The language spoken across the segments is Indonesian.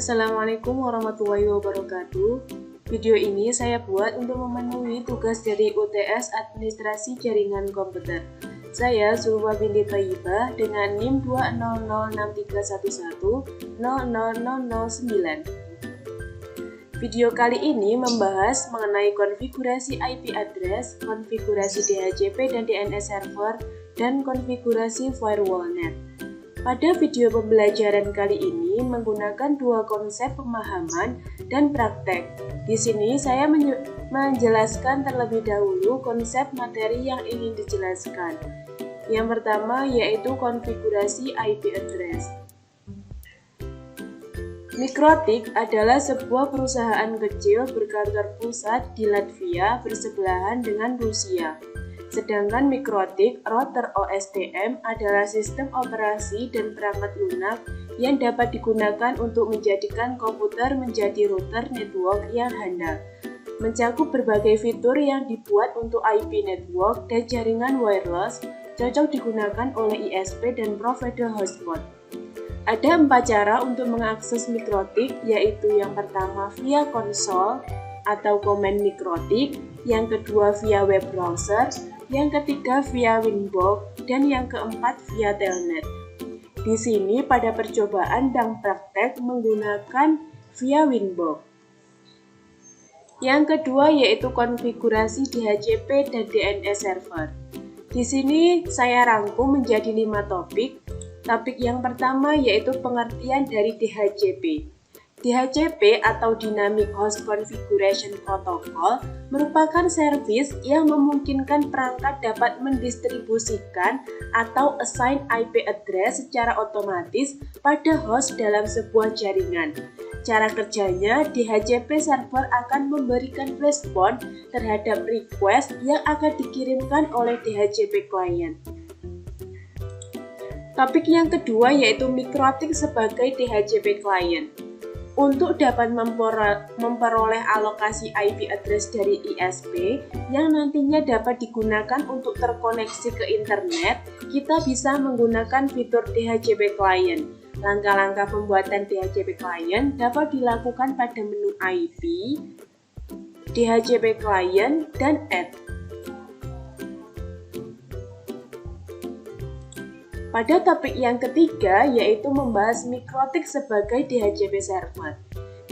Assalamualaikum warahmatullahi wabarakatuh. Video ini saya buat untuk memenuhi tugas dari UTS Administrasi Jaringan Komputer. Saya Zulfa binti Thayyibah dengan NIM 2006311000009. Video kali ini membahas mengenai konfigurasi IP address, konfigurasi DHCP dan DNS server, dan konfigurasi firewall-net. Pada video pembelajaran kali ini menggunakan dua konsep pemahaman dan praktek. Di sini saya menjelaskan terlebih dahulu konsep materi yang ingin dijelaskan. Yang pertama yaitu konfigurasi IP address. Mikrotik adalah sebuah perusahaan kecil berkantor pusat di Latvia bersebelahan dengan Rusia. Sedangkan Mikrotik router OSDM adalah sistem operasi dan perangkat lunak yang dapat digunakan untuk menjadikan komputer menjadi router network yang handal, mencakup berbagai fitur yang dibuat untuk IP network dan jaringan wireless, cocok digunakan oleh ISP dan provider hotspot. Ada 4 cara untuk mengakses Mikrotik, yaitu yang pertama via konsol atau command Mikrotik, yang kedua via web browser, yang ketiga via Winbox, dan yang keempat via Telnet. Di sini pada percobaan dan praktek menggunakan via Winbox. Yang kedua yaitu konfigurasi DHCP dan DNS server. Di sini saya rangkum menjadi 5 topik. Topik yang pertama yaitu pengertian dari DHCP. DHCP atau Dynamic Host Configuration Protocol merupakan servis yang memungkinkan perangkat dapat mendistribusikan atau assign IP address secara otomatis pada host dalam sebuah jaringan. Cara kerjanya, DHCP server akan memberikan respon terhadap request yang akan dikirimkan oleh DHCP client. Topik yang kedua yaitu Mikrotik sebagai DHCP client. Untuk dapat memperoleh alokasi IP address dari ISP yang nantinya dapat digunakan untuk terkoneksi ke internet, kita bisa menggunakan fitur DHCP client. Langkah-langkah pembuatan DHCP client dapat dilakukan pada menu IP, DHCP client, dan Add. Pada topik yang ketiga yaitu membahas Mikrotik sebagai DHCP server.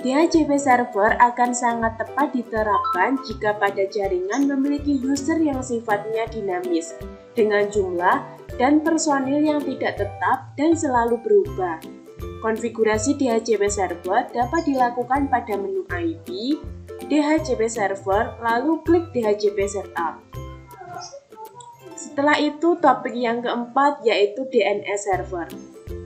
DHCP server akan sangat tepat diterapkan jika pada jaringan memiliki user yang sifatnya dinamis, dengan jumlah dan personil yang tidak tetap dan selalu berubah. Konfigurasi DHCP server dapat dilakukan pada menu IP, DHCP server, lalu klik DHCP setup. Setelah itu topik yang keempat yaitu DNS server.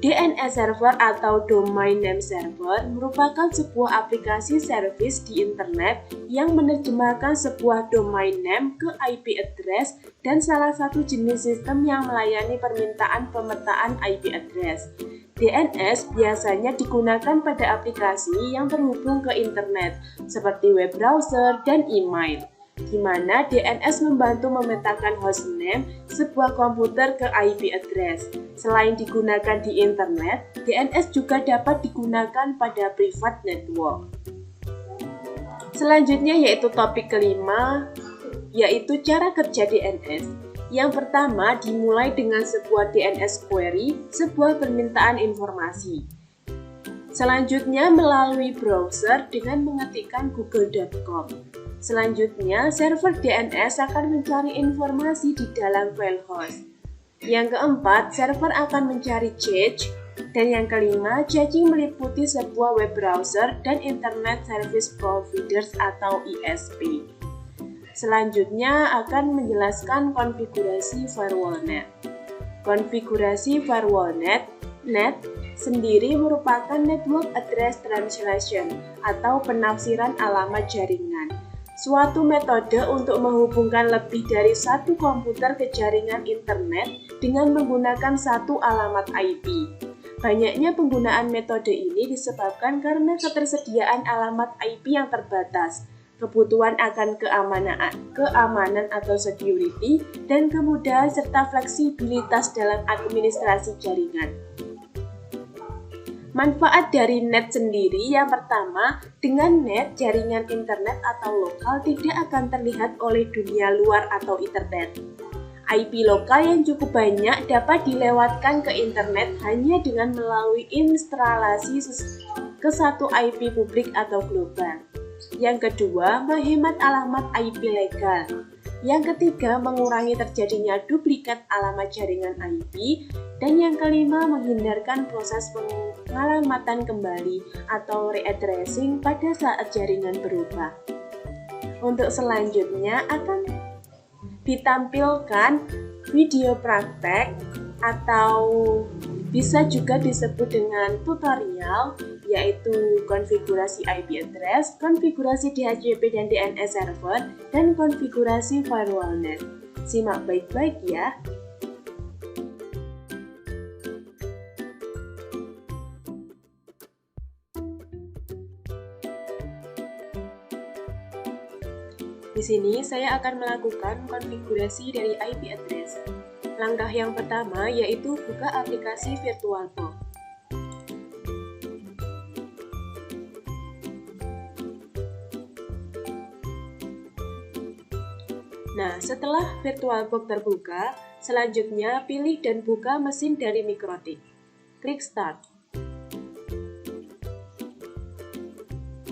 DNS server atau Domain Name Server merupakan sebuah aplikasi servis di internet yang menerjemahkan sebuah domain name ke IP address dan salah satu jenis sistem yang melayani permintaan pemetaan IP address. DNS biasanya digunakan pada aplikasi yang terhubung ke internet seperti web browser dan email, di mana DNS membantu memetakan hostname sebuah komputer ke IP address. Selain digunakan di internet, DNS juga dapat digunakan pada private network. Selanjutnya yaitu topik kelima, yaitu cara kerja DNS. Yang pertama dimulai dengan sebuah DNS query, sebuah permintaan informasi. Selanjutnya melalui browser dengan mengetikkan google.com. Selanjutnya, server DNS akan mencari informasi di dalam file host. Yang keempat, server akan mencari cache. Dan yang kelima, caching meliputi sebuah web browser dan Internet Service Providers atau ISP. Selanjutnya akan menjelaskan konfigurasi firewall-net. Konfigurasi firewall-net sendiri merupakan Network Address Translation atau penafsiran alamat jaringan. Suatu metode untuk menghubungkan lebih dari satu komputer ke jaringan internet dengan menggunakan satu alamat IP. Banyaknya penggunaan metode ini disebabkan karena ketersediaan alamat IP yang terbatas, kebutuhan akan keamanan atau security, dan kemudahan serta fleksibilitas dalam administrasi jaringan. Manfaat dari net sendiri yang pertama, dengan net, jaringan internet atau lokal tidak akan terlihat oleh dunia luar atau internet. IP lokal yang cukup banyak dapat dilewatkan ke internet hanya dengan melalui instalasi ke satu IP publik atau global. Yang kedua, menghemat alamat IP legal. Yang ketiga, mengurangi terjadinya duplikat alamat jaringan IP. Dan yang kelima, menghindarkan proses pengalamatan kembali atau readdressing pada saat jaringan berubah. Untuk selanjutnya akan ditampilkan video praktek atau bisa juga disebut dengan tutorial, yaitu konfigurasi IP address, konfigurasi DHCP dan DNS server, dan konfigurasi firewall net. Simak baik-baik ya. Di sini saya akan melakukan konfigurasi dari IP address. Langkah yang pertama yaitu buka aplikasi VirtualBox. Nah, setelah VirtualBox terbuka, selanjutnya pilih dan buka mesin dari Mikrotik. Klik Start.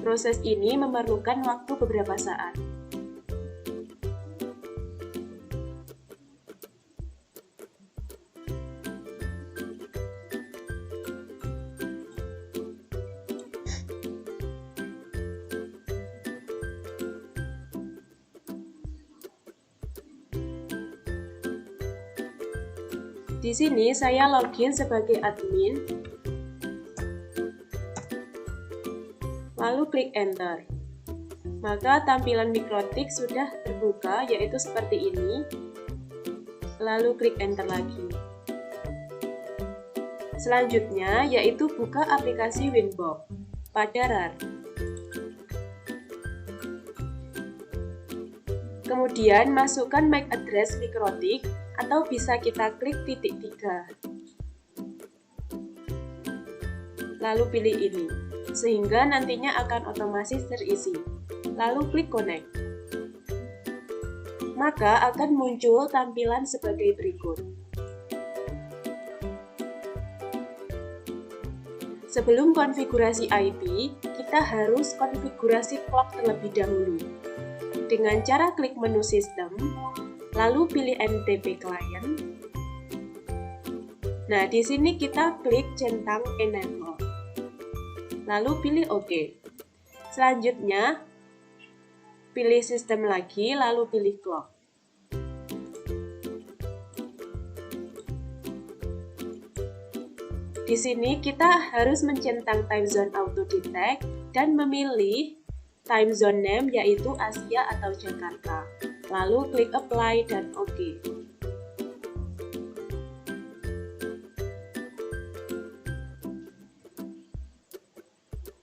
Proses ini memerlukan waktu beberapa saat. Di sini saya login sebagai admin, lalu klik Enter. Maka tampilan Mikrotik sudah terbuka, yaitu seperti ini. Lalu klik Enter lagi. Selanjutnya yaitu buka aplikasi Winbox pada RAR. Kemudian masukkan MAC address Mikrotik atau bisa kita klik titik 3. Lalu pilih ini, sehingga nantinya akan otomatis terisi. Lalu klik Connect. Maka akan muncul tampilan sebagai berikut. Sebelum konfigurasi IP, kita harus konfigurasi clock terlebih dahulu. Dengan cara klik menu Sistem, lalu pilih NTP Client. Nah, di sini kita klik centang Enable. Lalu pilih OK. Selanjutnya, pilih Sistem lagi, lalu pilih Clock. Di sini kita harus mencentang time zone auto detect dan memilih time zone name yaitu Asia atau Jakarta. Lalu klik Apply dan OK.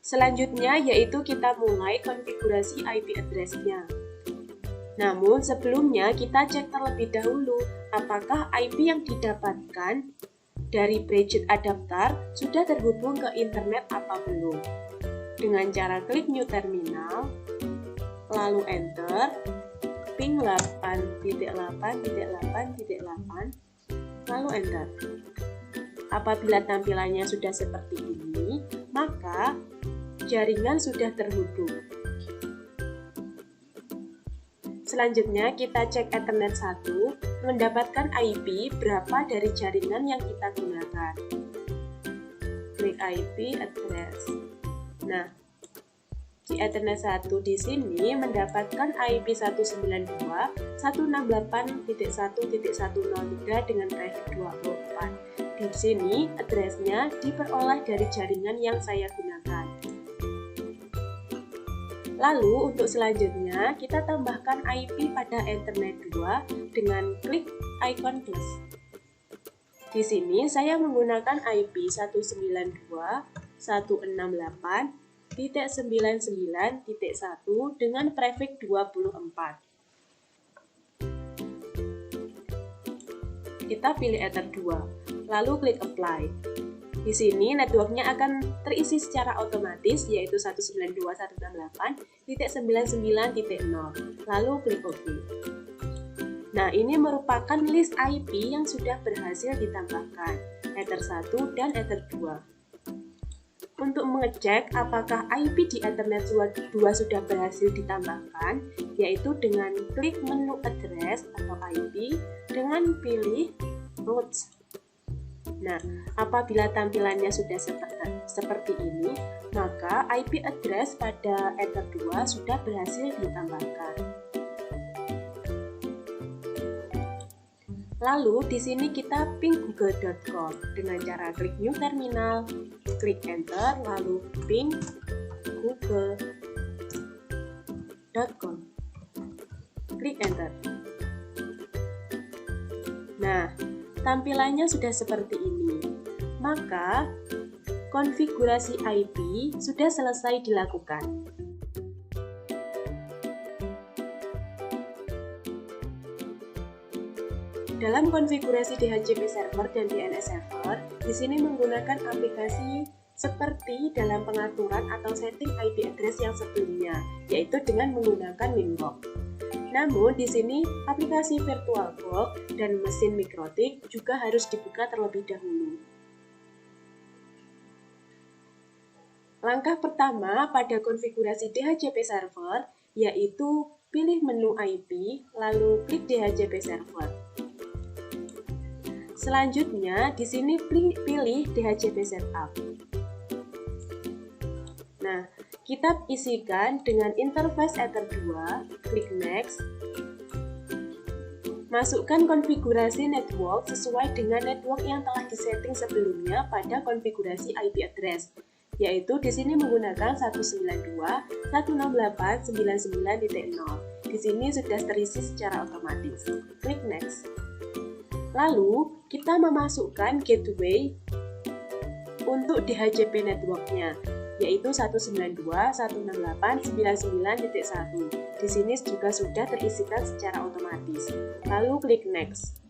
Selanjutnya yaitu kita mulai konfigurasi IP address-nya. Namun sebelumnya kita cek terlebih dahulu apakah IP yang didapatkan dari bridge adapter sudah terhubung ke internet atau belum. Dengan cara klik New Terminal, lalu Enter, ping 8.8.8.8, lalu Enter. Apabila tampilannya sudah seperti ini, maka jaringan sudah terhubung. Selanjutnya kita cek Ethernet 1, mendapatkan IP berapa dari jaringan yang kita gunakan. Klik IP address. Nah, di Ethernet 1 di sini mendapatkan IP 192.168.1.103 dengan traffic 24. Di sini addressnya diperoleh dari jaringan yang saya gunakan. Lalu untuk selanjutnya kita tambahkan IP pada Ethernet 2 dengan klik icon plus. Di sini saya menggunakan IP 192.168.99.1 dengan prefix 24. Kita pilih Ether 2, lalu klik Apply. Di sini networknya akan terisi secara otomatis, yaitu 192.168.99.0. Lalu klik OK. Nah, ini merupakan list IP yang sudah berhasil ditambahkan, Ether 1 dan Ether 2. Untuk mengecek apakah IP di Ethernet 2 sudah berhasil ditambahkan, yaitu dengan klik menu address atau IP dengan pilih routes. Nah, apabila tampilannya sudah seperti ini, maka IP address pada Ether 2 sudah berhasil ditambahkan. Lalu di sini kita ping google.com dengan cara klik new terminal, klik enter, lalu ping google.com. Klik enter. Nah, tampilannya sudah seperti ini. Maka konfigurasi IP sudah selesai dilakukan. Dalam konfigurasi DHCP server dan DNS server, di sini menggunakan aplikasi seperti dalam pengaturan atau setting IP address yang sebelumnya, yaitu dengan menggunakan Winbox. Namun, di sini aplikasi VirtualBox dan mesin Mikrotik juga harus dibuka terlebih dahulu. Langkah pertama pada konfigurasi DHCP server, yaitu pilih menu IP, lalu klik DHCP server. Selanjutnya, di sini pilih DHCP Setup. Nah, kita isikan dengan interface Ether 2, klik Next. Masukkan konfigurasi network sesuai dengan network yang telah disetting sebelumnya pada konfigurasi IP address, yaitu di sini menggunakan 192.168.99.0. Di sini sudah terisi secara otomatis. Klik Next. Lalu, kita memasukkan gateway untuk DHCP networknya, yaitu 192.168.99.1. Di sini juga sudah terisikan secara otomatis. Lalu klik Next.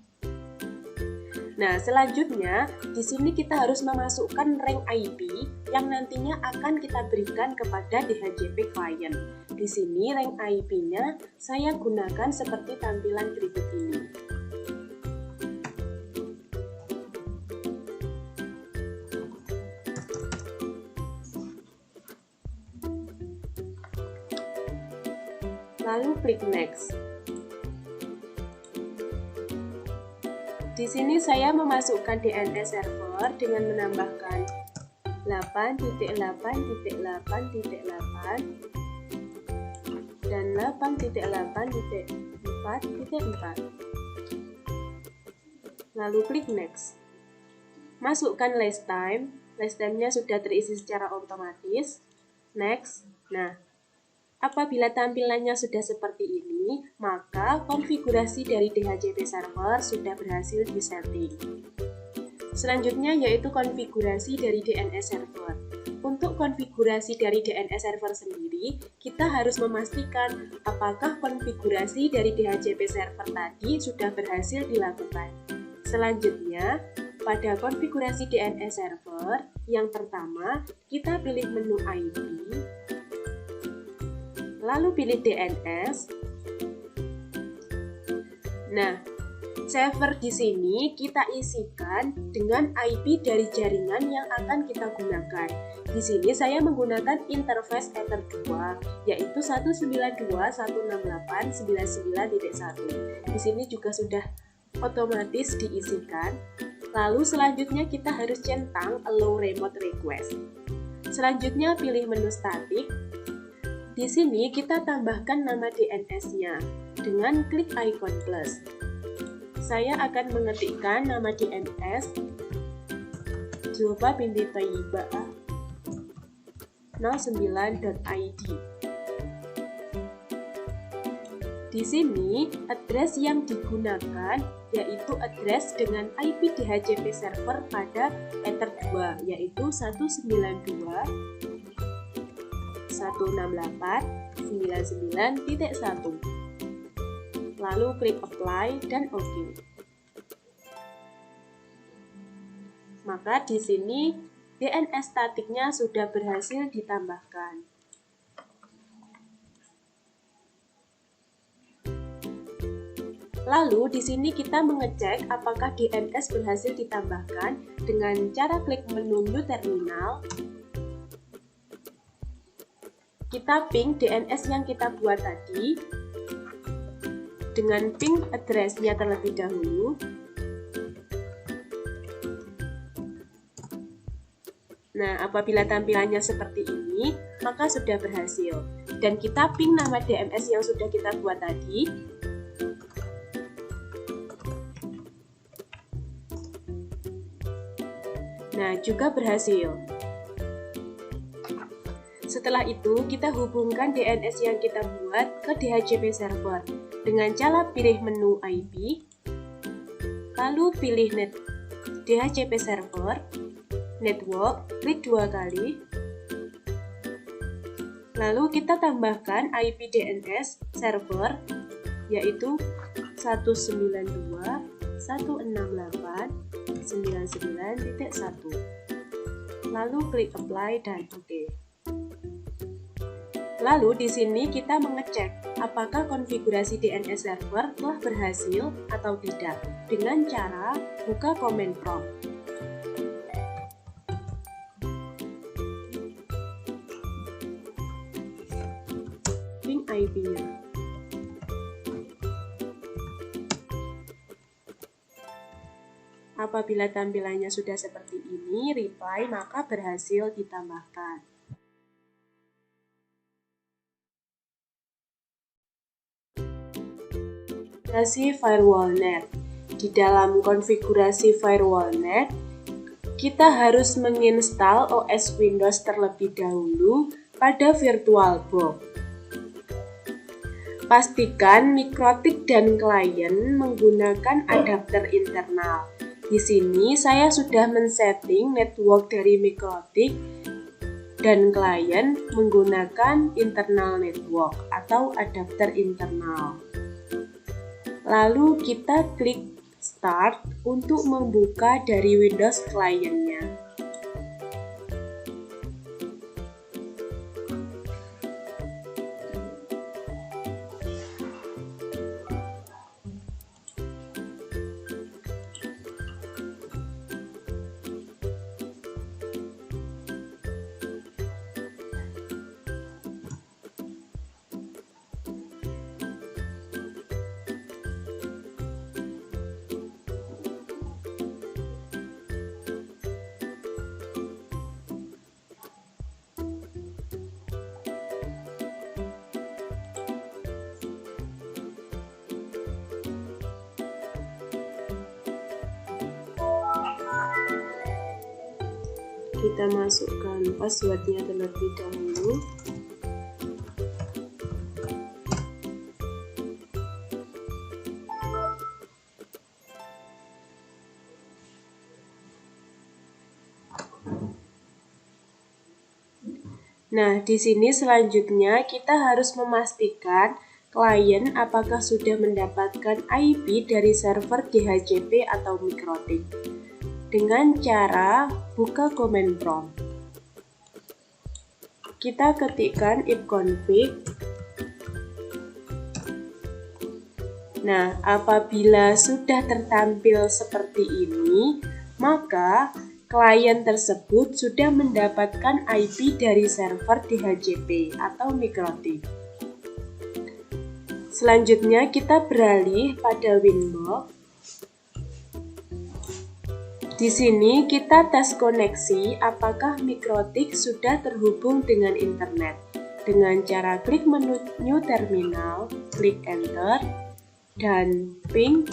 Nah, selanjutnya di sini kita harus memasukkan rank IP yang nantinya akan kita berikan kepada DHCP client. Di sini rank IP-nya saya gunakan seperti tampilan berikut ini. Lalu klik Next. Di sini saya memasukkan DNS server dengan menambahkan 8.8.8.8 dan 8.8.4.4. Lalu klik Next. Masukkan last time. Last time-nya sudah terisi secara otomatis. Next. Nah, apabila tampilannya sudah seperti ini, maka konfigurasi dari DHCP server sudah berhasil disetting. Selanjutnya yaitu konfigurasi dari DNS server. Untuk konfigurasi dari DNS server sendiri, kita harus memastikan apakah konfigurasi dari DHCP server tadi sudah berhasil dilakukan. Selanjutnya, pada konfigurasi DNS server, yang pertama, kita pilih menu IP, lalu pilih DNS. Nah, server di sini kita isikan dengan IP dari jaringan yang akan kita gunakan. Di sini saya menggunakan interface Ether 2, yaitu 192.168.99.1. Di sini juga sudah otomatis diisikan. Lalu selanjutnya kita harus centang allow remote request. Selanjutnya pilih menu static. Di sini kita tambahkan nama DNS-nya dengan klik icon plus. Saya akan mengetikkan nama DNS Zulfa binti Thayyibah 09.id. Di sini address yang digunakan yaitu address dengan IP DHCP server pada Ether 2, yaitu 192.168.99.1. Lalu klik apply dan OK. Maka di sini DNS statiknya sudah berhasil ditambahkan. Lalu di sini kita mengecek apakah DNS berhasil ditambahkan dengan cara klik menu New Terminal. Kita ping DNS yang kita buat tadi dengan ping address-nya terlebih dahulu. Nah, apabila tampilannya seperti ini, maka sudah berhasil. Dan kita ping nama DNS yang sudah kita buat tadi. Nah, juga berhasil. Setelah itu, kita hubungkan DNS yang kita buat ke DHCP server dengan cara pilih menu IP, lalu pilih DHCP server, network, klik 2 kali, lalu kita tambahkan IP DNS server, yaitu 192.168.99.1, lalu klik apply dan OK. Lalu di sini kita mengecek apakah konfigurasi DNS server telah berhasil atau tidak dengan cara buka command prompt. Ping IP-nya. Apabila tampilannya sudah seperti ini, reply maka berhasil ditambahkan. Konfigurasi FirewallNet. Di dalam konfigurasi FirewallNet, kita harus menginstal OS Windows terlebih dahulu pada VirtualBox. Pastikan mikrotik dan klien menggunakan adapter internal. Di sini saya sudah men-setting network dari mikrotik dan klien menggunakan internal network atau adapter internal. Lalu kita klik Start untuk membuka dari Windows kliennya. Kita masukkan passwordnya terlebih dahulu. Nah, di sini selanjutnya kita harus memastikan klien apakah sudah mendapatkan IP dari server DHCP atau mikrotik dengan cara buka command prompt. Kita ketikkan ifconfig. Nah, apabila sudah tertampil seperti ini, maka klien tersebut sudah mendapatkan IP dari server DHCP atau mikrotik. Selanjutnya kita beralih pada Winbox. Di sini kita tes koneksi apakah mikrotik sudah terhubung dengan internet dengan cara klik menu New Terminal, klik Enter, dan ping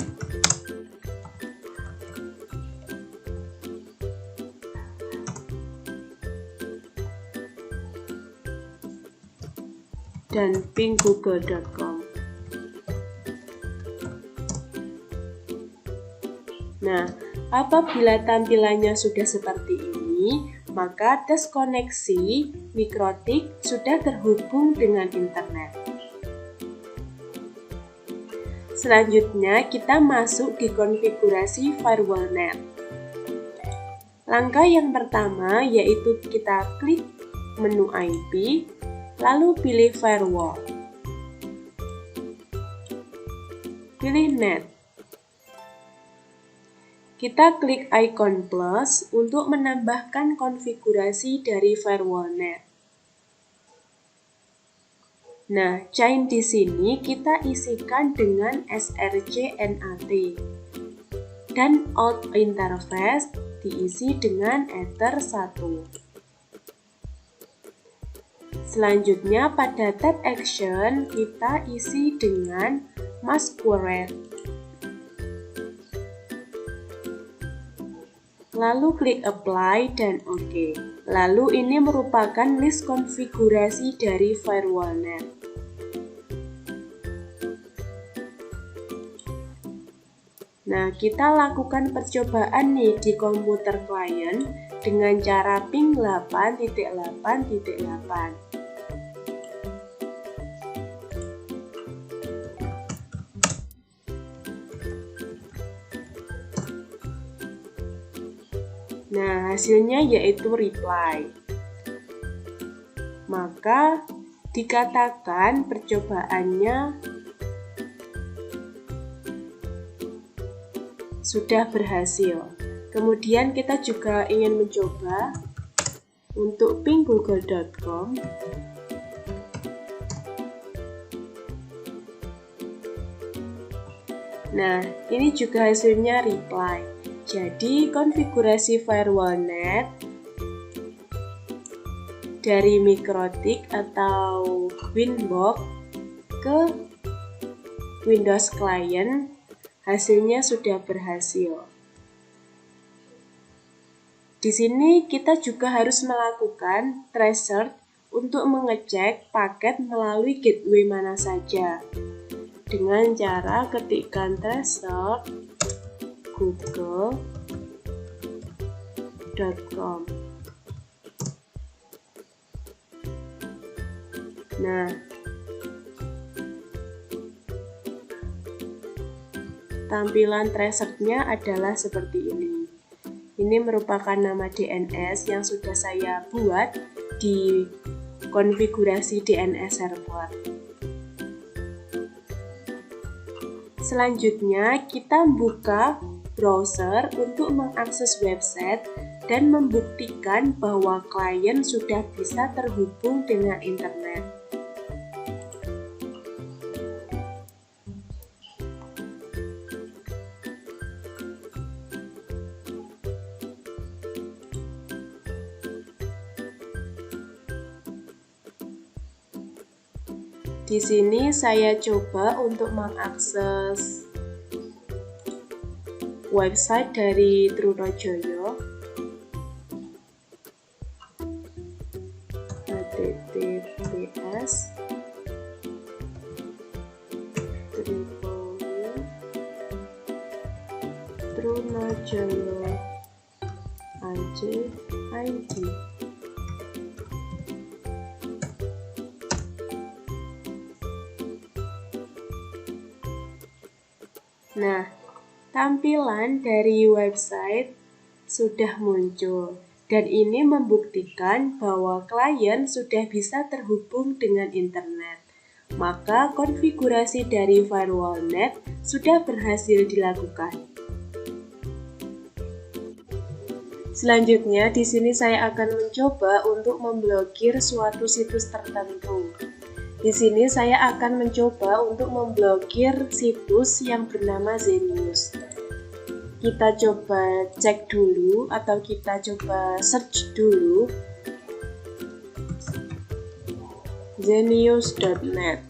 google.com. Nah, apabila tampilannya sudah seperti ini, maka tes koneksi mikrotik sudah terhubung dengan internet. Selanjutnya, kita masuk di konfigurasi FirewallNet. Langkah yang pertama yaitu kita klik menu IP, lalu pilih Firewall. Pilih Net. Kita klik icon plus untuk menambahkan konfigurasi dari firewall net. Nah, chain di sini kita isikan dengan src-nat dan out interface diisi dengan ether 1. Selanjutnya pada tab action kita isi dengan masquerade. Lalu klik apply dan OK. Lalu ini merupakan list konfigurasi dari firewall net. Nah, kita lakukan percobaan nih di komputer klien dengan cara ping 8.8.8. Nah, hasilnya yaitu reply. Maka dikatakan percobaannya sudah berhasil. Kemudian kita juga ingin mencoba untuk ping google.com. Nah, ini juga hasilnya reply. Jadi, konfigurasi firewall net dari Mikrotik atau Winbox ke Windows Client hasilnya sudah berhasil. Di sini kita juga harus melakukan tracer untuk mengecek paket melalui gateway mana saja. Dengan cara ketikkan tracer google.com. Nah, tampilan tracernya adalah seperti ini. Ini merupakan nama DNS yang sudah saya buat di konfigurasi DNS server. Selanjutnya, kita buka browser untuk mengakses website dan membuktikan bahwa klien sudah bisa terhubung dengan internet. Di sini saya coba untuk mengakses website dari Trunojoyo, https://trunojoyo.id. Nah, tampilan dari website sudah muncul dan ini membuktikan bahwa klien sudah bisa terhubung dengan internet. Maka konfigurasi dari firewall net sudah berhasil dilakukan. Selanjutnya, di sini saya akan mencoba untuk memblokir suatu situs tertentu. Di sini saya akan mencoba untuk memblokir situs yang bernama Zenius. Kita coba cek dulu atau kita coba search dulu zenius.net,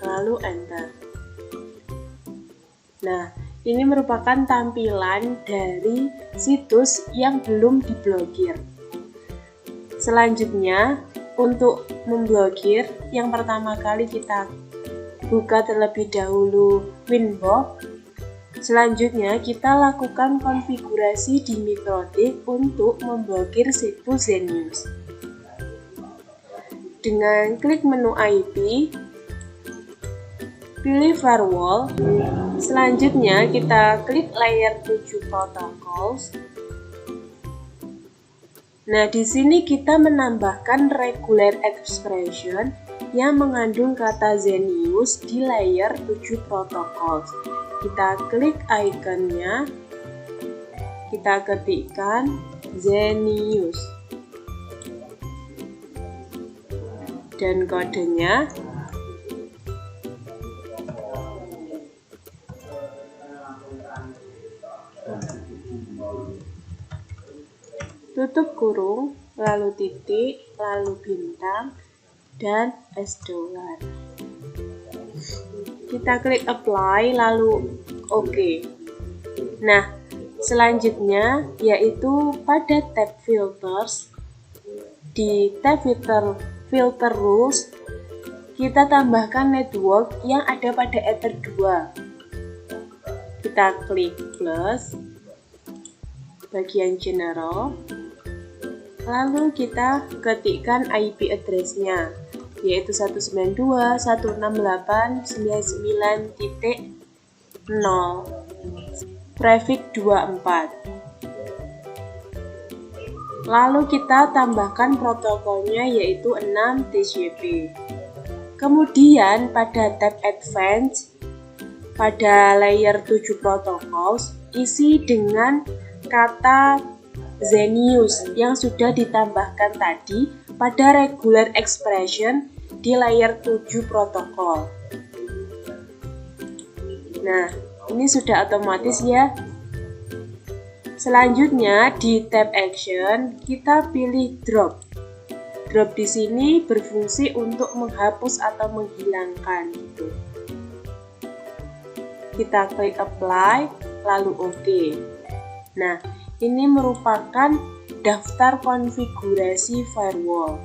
lalu enter. Nah, ini merupakan tampilan dari situs yang belum diblokir. Selanjutnya, untuk memblokir, yang pertama kali kita buka terlebih dahulu Winbox. Selanjutnya, kita lakukan konfigurasi di Mikrotik untuk memblokir situs Zenius. Dengan klik menu IP, pilih firewall. Selanjutnya, kita klik layer 7 protocols. Nah, di sini kita menambahkan regular expression yang mengandung kata Zenius di layer 7 protocols. Kita klik ikonnya, kita ketikkan Zenius. Dan kodenya tutup kurung, lalu titik, lalu bintang, dan $. Kita klik apply, lalu OK. Nah, selanjutnya yaitu pada tab filters, di tab filter rules, kita tambahkan network yang ada pada Ether 2. Kita klik plus, bagian general, lalu kita ketikkan IP address-nya, yaitu 192.168.99.0, prefix 24. Lalu kita tambahkan protokolnya, yaitu 6 TCP. Kemudian pada tab advanced, pada layer 7 protocols, isi dengan kata Zenius yang sudah ditambahkan tadi pada regular expression di layer 7 protokol. Nah, ini sudah otomatis ya. Selanjutnya di tab action kita pilih drop. Drop di sini berfungsi untuk menghapus atau menghilangkan gitu. Kita klik apply, lalu OK. Nah, ini merupakan daftar konfigurasi firewall.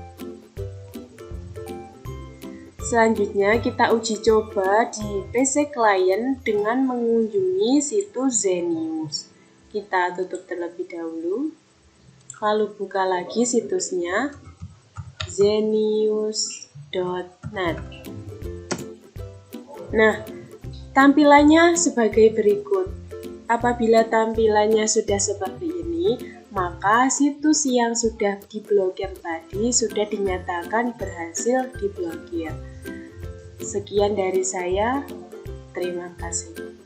Selanjutnya kita uji coba di PC client dengan mengunjungi situs Zenius. Kita tutup terlebih dahulu, lalu buka lagi situsnya zenius.net. Nah, tampilannya sebagai berikut. Apabila tampilannya sudah seperti ini, maka situs yang sudah diblokir tadi sudah dinyatakan berhasil diblokir. Sekian dari saya, terima kasih.